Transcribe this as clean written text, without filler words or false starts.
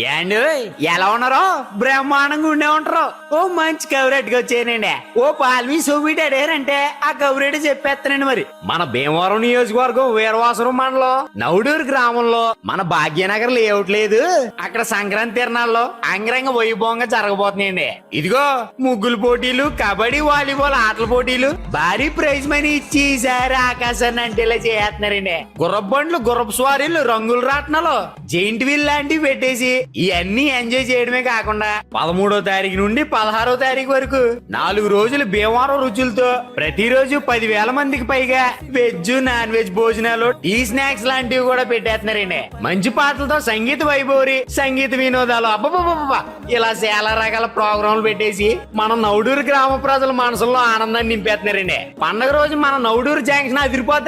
ఏండు ఎలా ఉన్నారో బ్రహ్మాండంగా ఉండే ఉంటారు. ఓ మంచి కవరేట్గా వచ్చానండి. ఓ పాల్మి సోబీట్ అడిగారంటే ఆ కవరేట్ చెప్పేస్తానండి. మరి మన భీమవరం నియోజకవర్గం వీరవాసరం మండలం నౌడూరు గ్రామంలో మన భాగ్యనగర్ లేఅవుట్ లేదు, అక్కడ సంక్రాంతి తిరణాల్లో అంగరంగ వైభవంగా జరగబోతున్నాయండి. ఇదిగో ముగ్గులు పోటీలు, కబడ్డీ, వాలీబాల్ ఆటల పోటీలు, భారీ ప్రైజ్ మనీ ఇచ్చి ఈసారి ఆకాశాన్ని అంటే ఇలా చేస్తున్నారండి. గుర్రపు బండ్లు, గుర్రపు స్వారీలు, రంగుల రాట్నాలు, జైంట్ వీల్ లాంటివి పెట్టేసి ఇవన్నీ ఎంజాయ్ చేయడమే కాకుండా 13వ తారీఖు నుండి 16వ తారీఖు వరకు 4 రోజులు భీమవరం రుచులతో ప్రతిరోజు 10,000 మందికి పైగా వెజ్, నాన్ వెజ్ భోజనాలు, టీ స్నాక్స్ లాంటివి కూడా పెట్టేస్తున్నారండి. మంచి పాటలతో సంగీత వైభవరి, సంగీత వినోదాలు, అబ్బబ్బబ్బబ్బా ఇలా చాలా రకాల ప్రోగ్రాంలు పెట్టేసి మన నౌడూరు గ్రామ ప్రజల మనసుల్లో ఆనందాన్ని నింపేస్తున్నారండి. పండగ రోజు మన నౌడూరు జంక్షన్ అదిరిపోతే